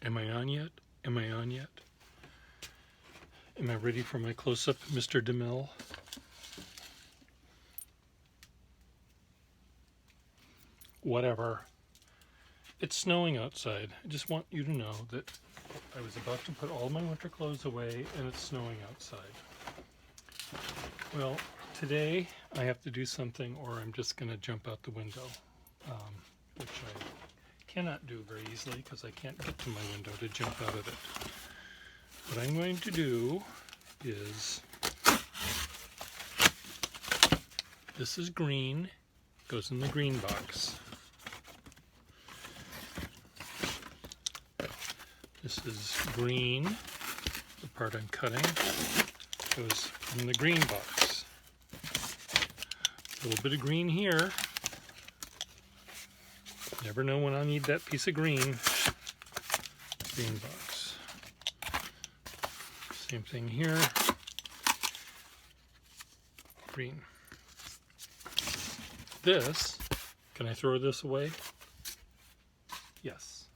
Am I on yet? Am I on yet? Am I ready for my close-up, Mr. DeMille? Whatever. It's snowing outside. I just want you to know that I was about to put all my winter clothes away and it's snowing outside. Well, today I have to do something or I'm just going to jump out the window, which I cannot do very easily because I can't get to my window to jump out of it. What I'm going to do is, this is green, goes in the green box. This is green, the part I'm cutting, goes in the green box. A little bit of green here. Never know when I'll need that piece of green. Green box. Same thing here. Green. This, can I throw this away? Yes.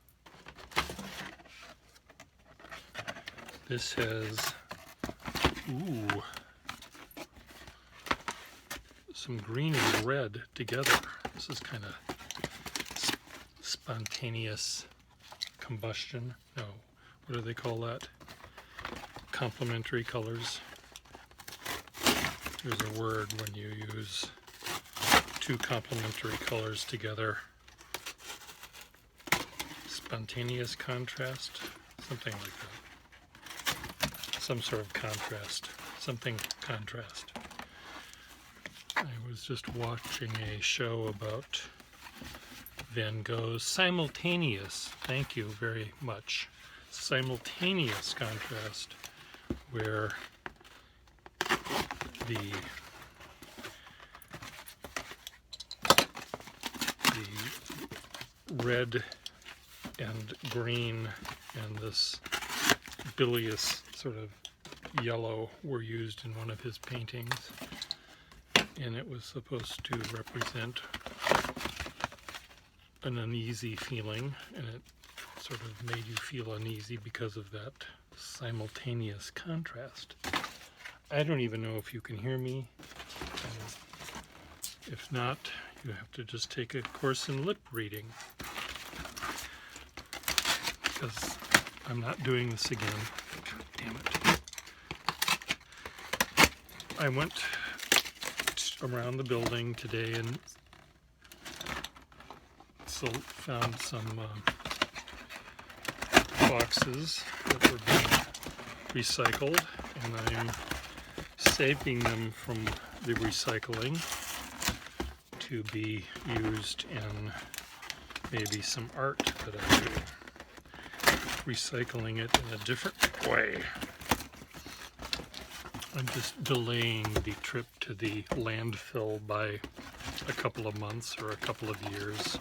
This has, some green and red together. This is kind of spontaneous combustion. No, what do they call that? Complementary colors. There's a word when you use two complementary colors together. Spontaneous contrast, something like that. Some sort of contrast, something contrast. I was just watching a show about Van Gogh's simultaneous, thank you very much, simultaneous contrast, where the red and green and this bilious sort of yellow were used in one of his paintings, and it was supposed to represent an uneasy feeling, and it sort of made you feel uneasy because of that simultaneous contrast. I don't even know if you can hear me. If not, you have to just take a course in lip reading, because I'm not doing this again. God damn it. I went around the building today and found some boxes that were being recycled, and I'm saving them from the recycling to be used in maybe some art that I do. Recycling it in a different way. I'm just delaying the trip to the landfill by a couple of months or a couple of years.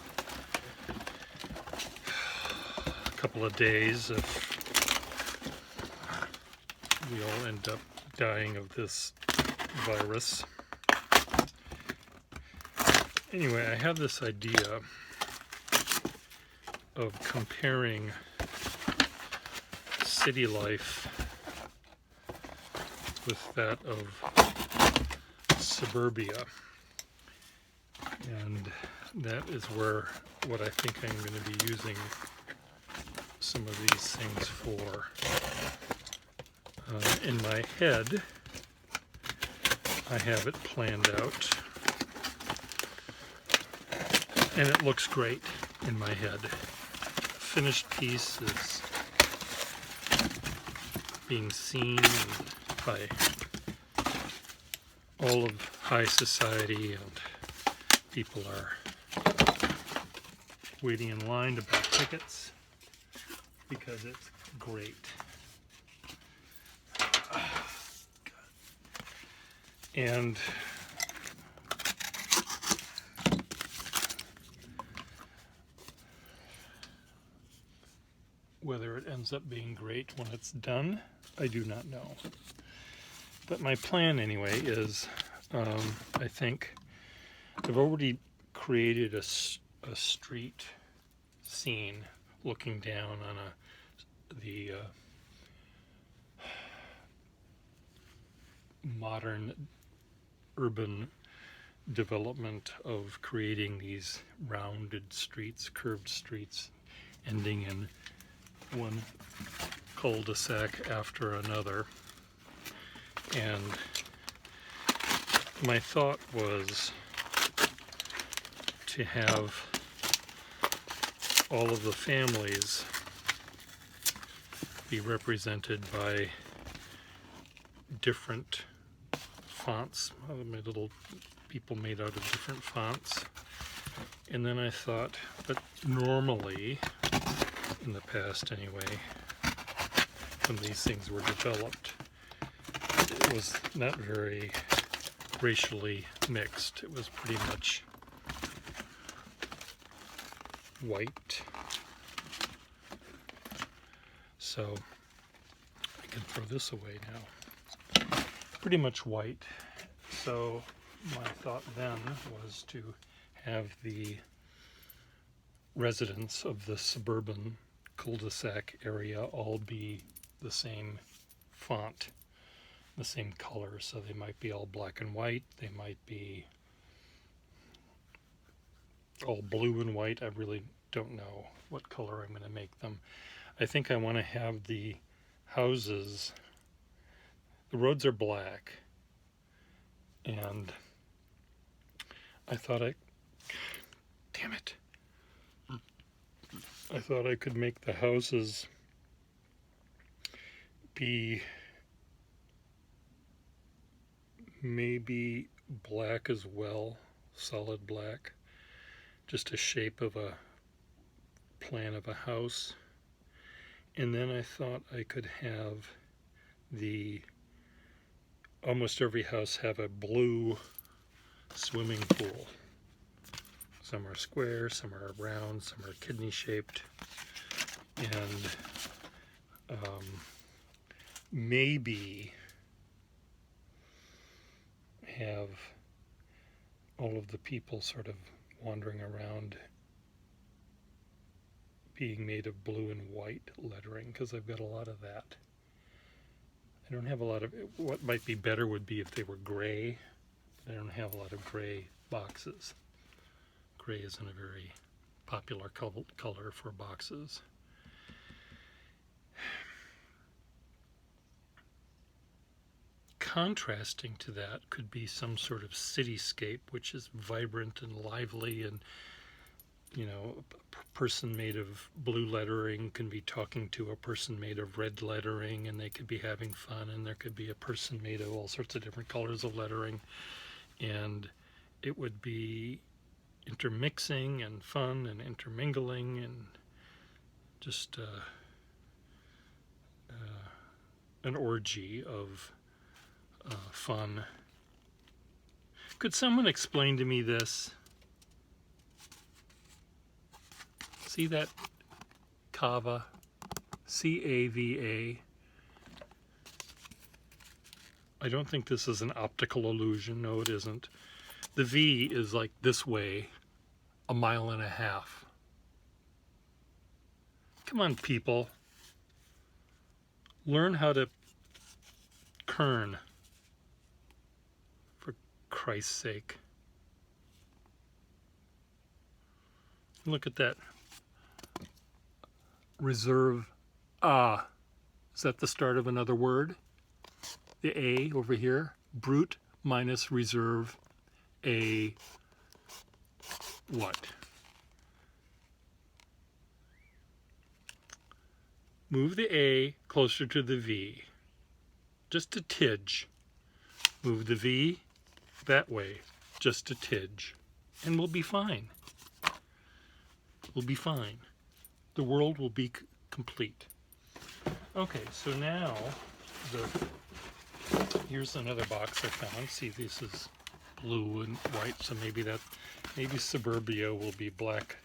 A couple of days if we all end up dying of this virus. Anyway, I have this idea of comparing city life with that of suburbia, and that is what I think I'm going to be using some of these things for. In my head, I have it planned out, and it looks great in my head. Finished piece is being seen by all of high society, and people are waiting in line to buy tickets because it's great. And whether it ends up being great when it's done, I do not know. But my plan anyway is, I think I've already created a street scene looking down on the modern urban development of creating these rounded streets, curved streets, ending in one cul-de-sac after another. And my thought was to have all of the families be represented by different fonts. My little people made out of different fonts. And then I thought, but normally, in the past anyway, when these things were developed, it was not very racially mixed. It was pretty much white. So I can throw this away now. Pretty much white. So my thought then was to have the residents of the suburban cul-de-sac area all be the same font, the same color. So they might be all black and white, they might be all blue and white. I really don't know what color I'm going to make them. I think I want to have the houses, the roads are black, and I thought damn it, I thought I could make the houses be maybe black as well, solid black, just a shape of a plan of a house. And then I thought I could have almost every house have a blue swimming pool. Some are square, some are round, some are kidney shaped, and maybe have all of the people sort of wandering around being made of blue and white lettering, because I've got a lot of that. I don't have a lot of, what might be better would be if they were gray, but I don't have a lot of gray boxes. Gray isn't a very popular color for boxes. Contrasting to that could be some sort of cityscape, which is vibrant and lively, and you know, a person made of blue lettering can be talking to a person made of red lettering, and they could be having fun, and there could be a person made of all sorts of different colors of lettering, and it would be intermixing and fun and intermingling and just an orgy of fun. Could someone explain to me this? See that cava? C-A-V-A. I don't think this is an optical illusion. No, it isn't. The V is like this way, 1.5 miles. Come on, people. Learn how to kern, for Christ's sake. Look at that. Reserve ah. Is that the start of another word? The A over here. Brute minus reserve a what? Move the A closer to the V. Just a tidge. Move the V that way. Just a tidge. And we'll be fine. We'll be fine. The world will be complete. Okay, so now here's another box I found. See, this is blue and white, so maybe Suburbia will be black,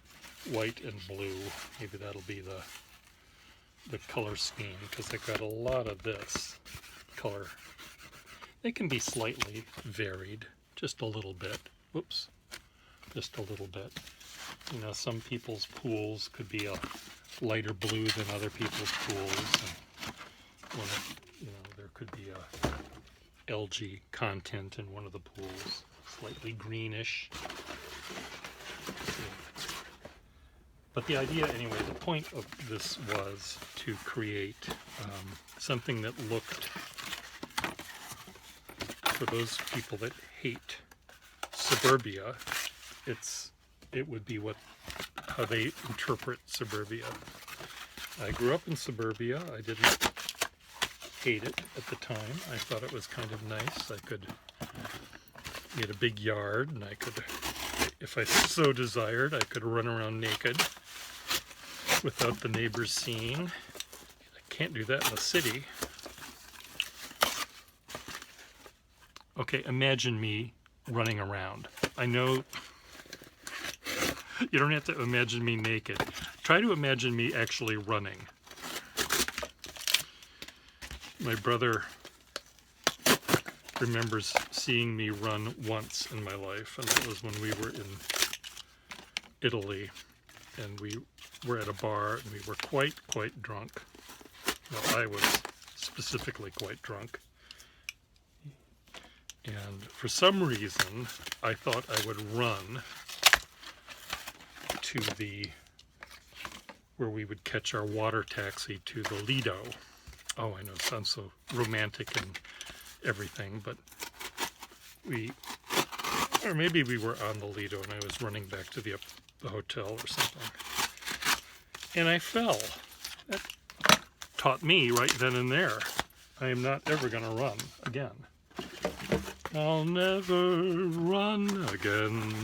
white, and blue. Maybe that'll be the color scheme, because they've got a lot of this color. They can be slightly varied, just a little bit. Whoops, just a little bit. You know, some people's pools could be a lighter blue than other people's pools. And one of, there could be a algae content in one of the pools, slightly greenish. But the idea, anyway, the point of this was to create something that looked, for those people that hate suburbia, it would be how they interpret suburbia. I grew up in suburbia. I didn't hate it at the time. I thought it was kind of nice. I could get a big yard, and I could, if I so desired, I could run around naked without the neighbors seeing. I can't do that in the city. Okay, imagine me running around. I know you don't have to imagine me naked. Try to imagine me actually running. My brother remembers seeing me run once in my life, and that was when we were in Italy, and we were at a bar, and we were quite drunk. Well, I was specifically quite drunk. And for some reason, I thought I would run to where we would catch our water taxi to the Lido. Oh, I know, it sounds so romantic and everything, but or maybe we were on the Lido and I was running back to the hotel or something. And I fell. That taught me right then and there, I am not ever going to run again. I'll never run again.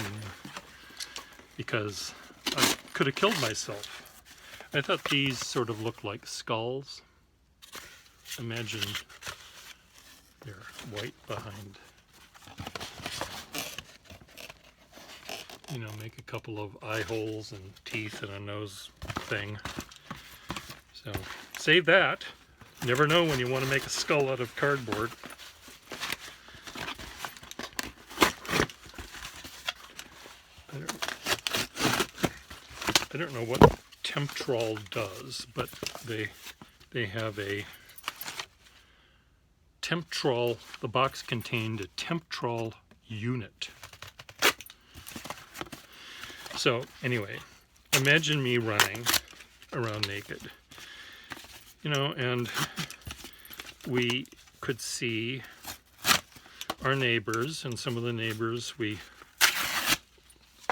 Because I could have killed myself. I thought these sort of looked like skulls. Imagine they're white behind. Make a couple of eye holes and teeth and a nose thing. So save that. Never know when you want to make a skull out of cardboard. I don't know what Temptrol does, but they have a Temptrol. The box contained a Temptrol unit. So anyway, imagine me running around naked, and we could see our neighbors, and some of the neighbors we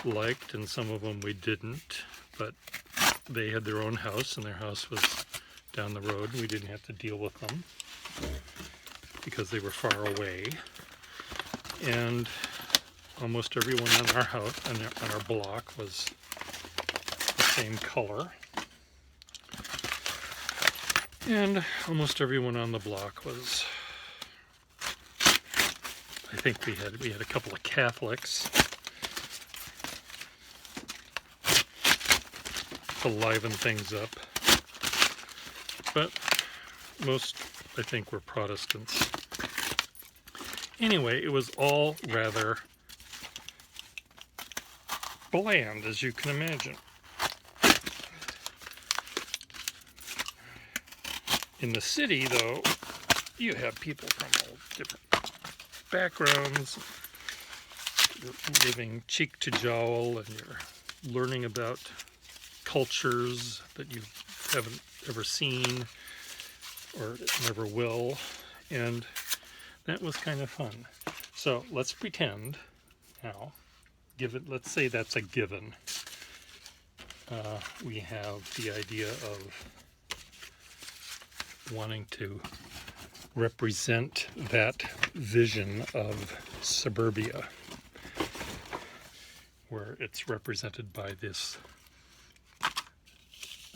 liked and some of them we didn't, but they had their own house and their house was down the road and we didn't have to deal with them because they were far away. And almost everyone on our house, on our block, was the same color, and almost everyone on the block was, I think we had a couple of Catholics to liven things up, but most, I think, were Protestants. Anyway, it was all rather bland, as you can imagine. In the city, though, you have people from all different backgrounds. You're living cheek to jowl, and you're learning about cultures that you haven't ever seen or never will, and that was kind of fun. So let's pretend now, let's say that's a given. We have the idea of wanting to represent that vision of suburbia, where it's represented by this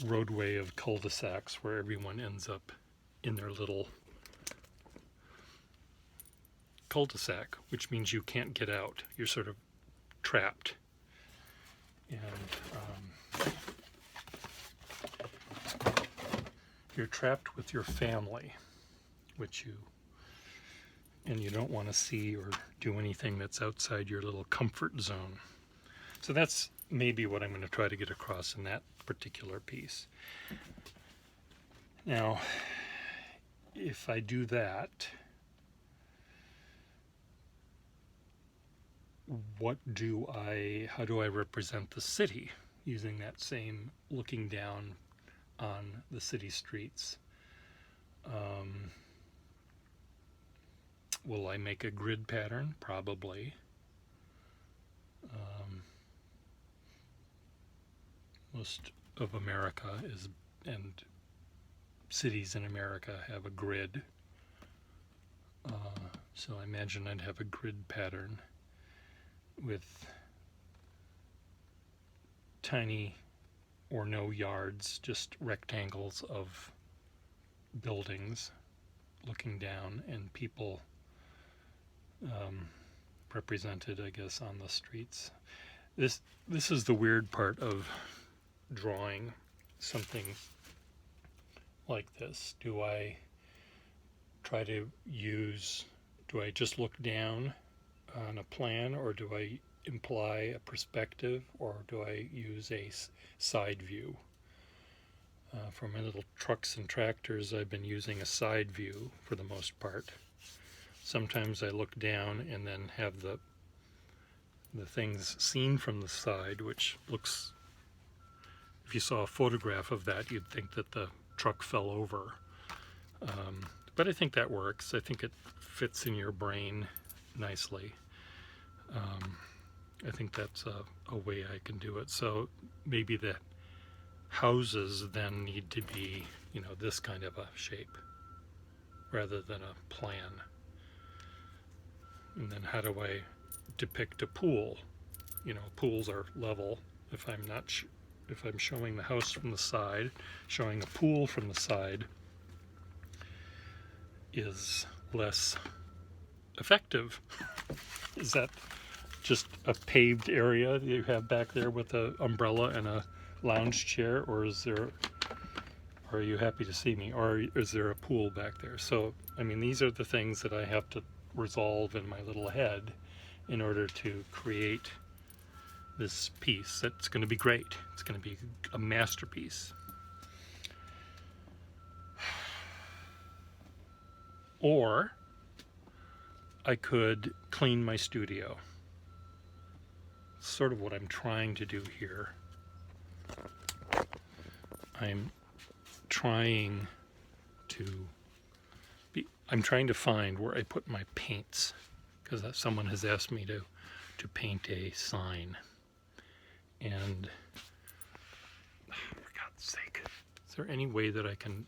roadway of cul-de-sacs where everyone ends up in their little cul-de-sac, which means you can't get out. You're sort of trapped. And you're trapped with your family, and you don't want to see or do anything that's outside your little comfort zone. So that's maybe what I'm going to try to get across in that particular piece. Now, if I do that, how do I represent the city using that same looking down on the city streets? Will I make a grid pattern? Probably. Most of America and cities in America have a grid. So I imagine I'd have a grid pattern with tiny or no yards, just rectangles of buildings looking down, and people represented, I guess, on the streets. This is the weird part of drawing something like this. Do I just look down on a plan, or do I imply a perspective, or do I use a side view? For my little trucks and tractors, I've been using a side view for the most part. Sometimes I look down and then have the things seen from the side, which looks, if you saw a photograph of that, you'd think that the truck fell over. But I think that works. I think it fits in your brain nicely. I think that's a way I can do it. So maybe the houses then need to be, this kind of a shape rather than a plan. And then how do I depict a pool? Pools are level. If I'm showing the house from the side, showing a pool from the side is less effective. Is that just a paved area that you have back there with an umbrella and a lounge chair, or are you happy to see me, or is there a pool back there? So, these are the things that I have to resolve in my little head in order to create this piece that's going to be great. It's going to be a masterpiece. Or I could clean my studio. Sort of what I'm trying to do here. I'm trying to find where I put my paints, because someone has asked me to paint a sign. And for God's sake, is there any way that I can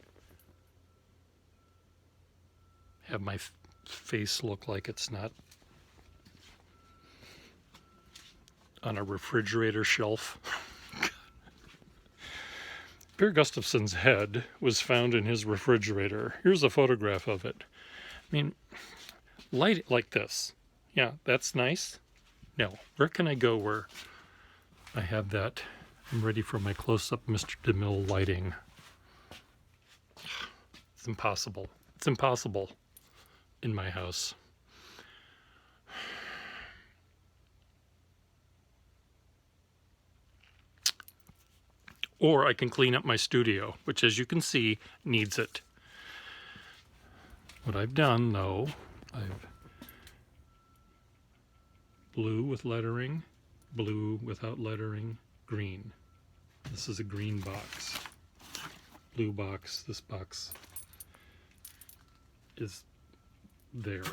have my face look like it's not on a refrigerator shelf? Pierre Gustafson's head was found in his refrigerator. Here's a photograph of it. Light it like this. Yeah, that's nice. No, where can I go where I have that? I'm ready for my close-up Mr. DeMille lighting. It's impossible. It's impossible in my house. Or I can clean up my studio, which, as you can see, needs it. What I've done, though, I've blue with lettering, blue without lettering, green. This is a green box. Blue box, this box is there.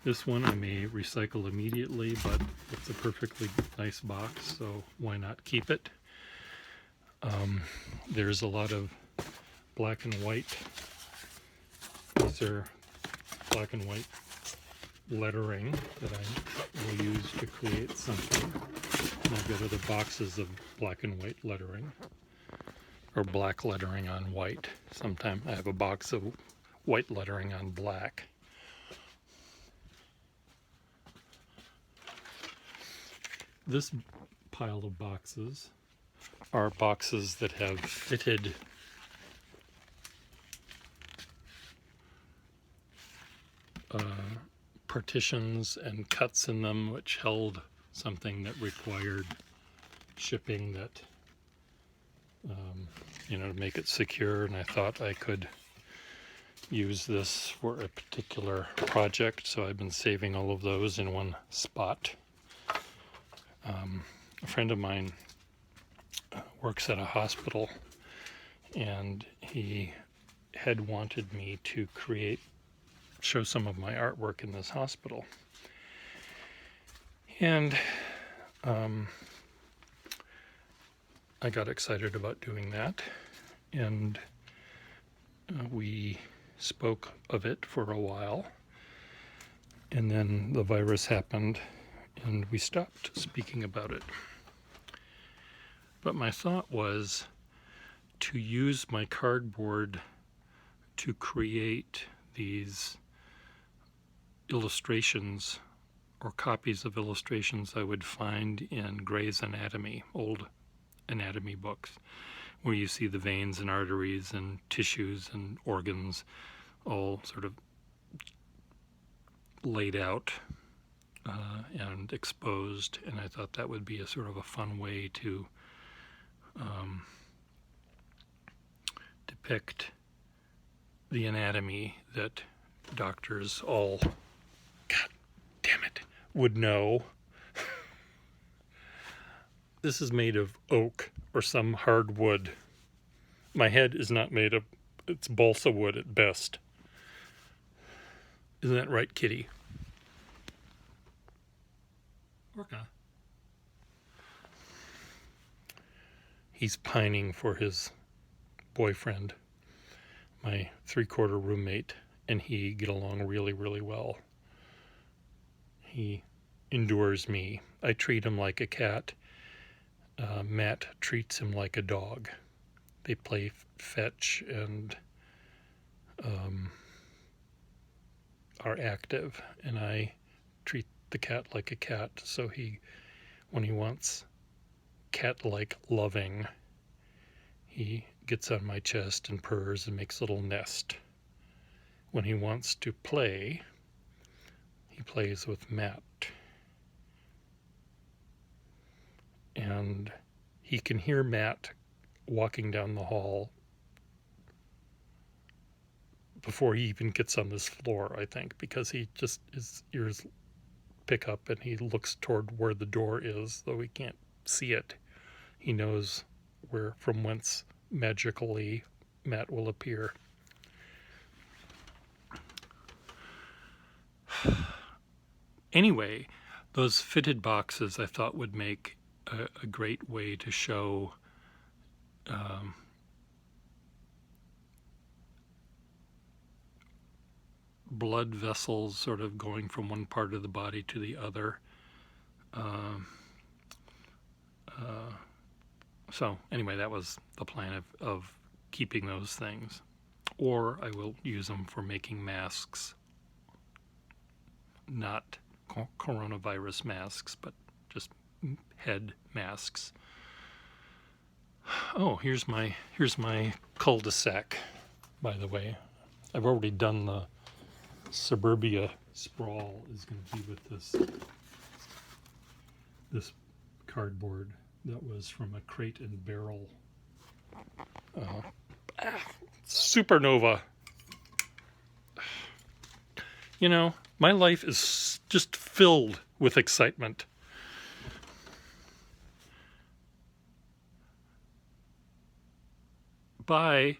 This one I may recycle immediately, but it's a perfectly nice box, so why not keep it? There's a lot of black and white. These are black and white lettering that I will use to create something. And I've got other boxes of black and white lettering, or black lettering on white. Sometimes I have a box of white lettering on black. This pile of boxes are boxes that have fitted partitions and cuts in them, which held something that required shipping that you know, to make it secure, and I thought I could use this for a particular project, so I've been saving all of those in one spot. A friend of mine works at a hospital, and he had wanted me to show some of my artwork in this hospital. And I got excited about doing that, and we spoke of it for a while, and then the virus happened and we stopped speaking about it. But my thought was to use my cardboard to create these illustrations or copies of illustrations I would find in Gray's Anatomy, old anatomy books, where you see the veins and arteries and tissues and organs all sort of laid out and exposed, and I thought that would be a sort of a fun way to depict the anatomy that doctors all, God damn it, would know. This is made of oak or some hard wood. My head is not made of, it's balsa wood at best. Isn't that right, Kitty? Orca. He's pining for his boyfriend, my 3/4 roommate, and he get along really, really well. He endures me. I treat him like a cat. Matt treats him like a dog. They play fetch and are active, and I treat the cat like a cat, so when he wants cat-like loving, he gets on my chest and purrs and makes a little nest. When he wants to play, he plays with Matt. And he can hear Matt walking down the hall before he even gets on this floor, I think, because his ears pick up and he looks toward where the door is, though he can't see it. He knows from whence magically Matt will appear. Anyway, those fitted boxes I thought would make a great way to show blood vessels sort of going from one part of the body to the other. So anyway, that was the plan of keeping those things. Or I will use them for making masks. Not coronavirus masks, but just head masks. Oh, here's my cul-de-sac, by the way. I've already done the Suburbia sprawl is going to be with this cardboard that was from a Crate and Barrel supernova. You know, my life is just filled with excitement. Bye.